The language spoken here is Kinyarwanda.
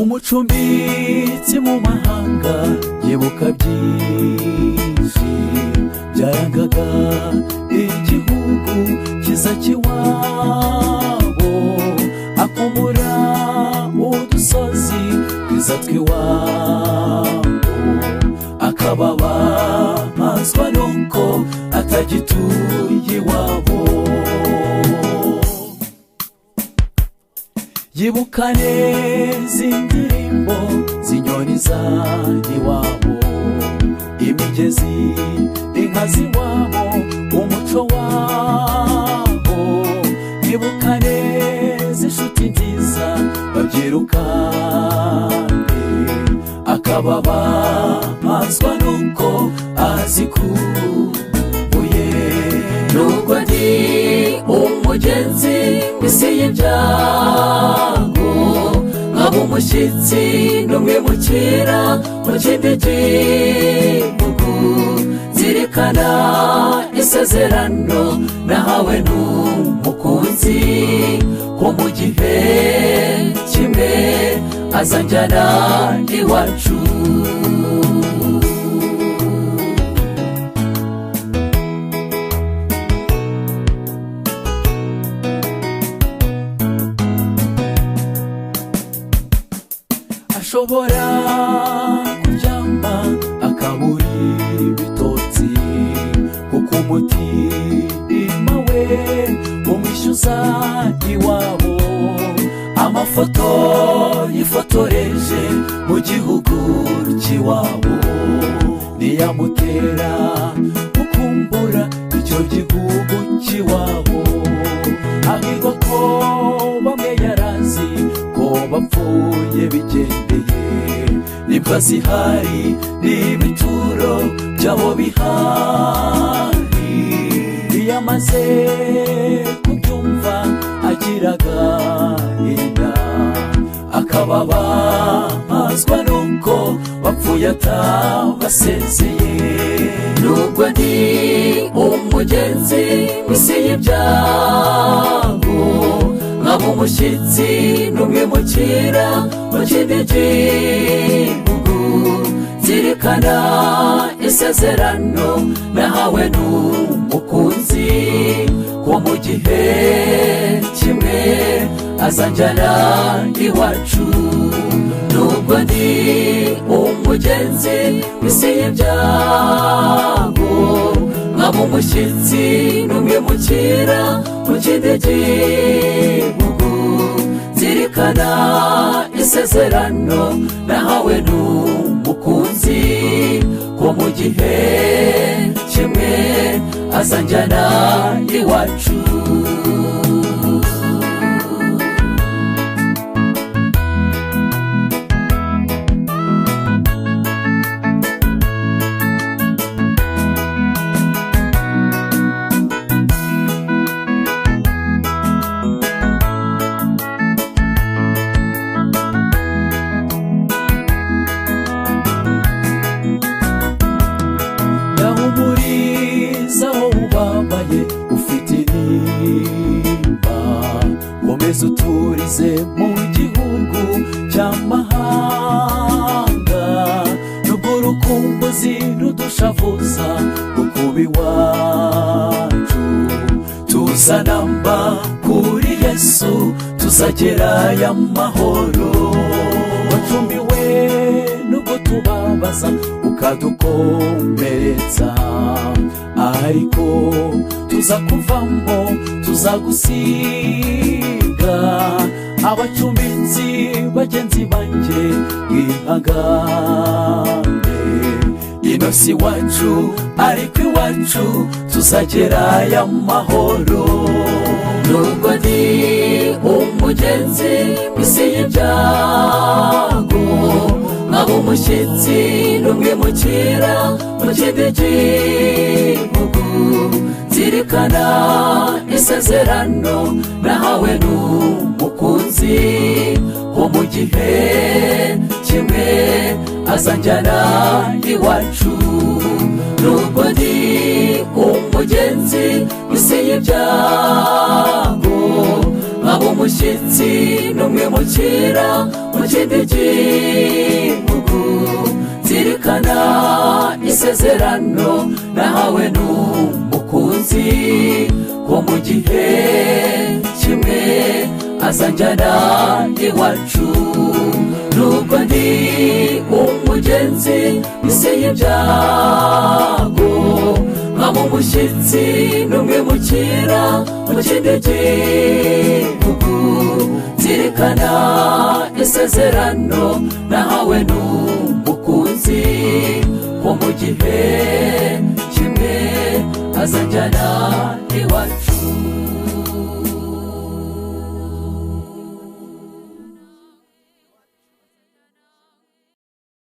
umucumbitsi mu mahanga yibuka byinshi byarangaga igihugu kiza kiwabo, akumura udusozi twiza twiwabo, akababazwa nuko atagituye iwabo. Yibuka neza indirimbo z'inyoni z'iwabo, imigezi inka z'iwabo, umuco wabo. Yibuka neza inshuti nziza babyirukanye, akababazwa nuko azikumbuye. Nubwo ndi umugenzi w'isi y'ibyago, nkaba umushyitsi n'umwimukira mu kindi gihugu, zirikana isezerano nahawe n'umukunzi ko mu gihe kimwe azanjyana iwacu. Ashobora kuryama akabura ibitotsi, kuko umutima we umwishyuza iwabo. Amafoto yifotoreje mu gihugu cy'iwabo niyamutera gukumbura icyo gihugu cy'iwabo. Ahirwa ko bamwe yarazi ko bapfuye bigendeye, nibwo zihari n'ibituro byabo bihari. Iyo amaze kubyumva agiraga inda, akababazwa nuko bapfuye atabasezeye. Nubwo ndi umugenzi w'isi y'ibyago, nkaba umushyitsi n'umwimukira mu kindi gihugu, zirikana isezerano nahawe n'umukunzi ko mu gihe kimwe azanjyana iwacu. Nubwo ndi umugenzi w'isi y'ibyago, nkaba umushyitsi n'umwimukira mu kindi gihugu, zirikana isezerano nahawe n'umukunzi ko mu gihe kimwe azanjyana iwacu. Ufite intimba komeza uturize mu gihugu cy'amahanga, nubwo urukumbuzi rudushavuza kukuba iwacu. Tuzanamba kuri Yesu tuzagerayo amahoro, wacumbiwe nubwo tubabaza ukadukomeretsa, ariko tuzakuvamo tuzagusiga. Abacumbitsi bagenzi banjye mwihangane, ino si iwacu ariko iwacu tuzagerayo amahoro. Nubwo ndi umugenzi w'isi y'ibyago, nkaba umushyitsi n'umwimukira mu kindi gihugu, zirikana isezerano nahawe n'umukunzi ko mu gihe kimwe azanjyana iwacu. Nubwo ndi umugenzi w'isi y'ibyago, nkaba umushyitsi n'umwimukira mu kindi gihugu, zirikana isezerano nahawe n'umukunzi ko mu gihe kimwe azanjyana iwacu. Nubwo ndi umugenzi isi y'ibyago, nkaba umushyitsi n'umwimukira mu kindi gihugu, zirikana isezerano nahawe n'umukunzi ko mu gihe kimwe azanjyana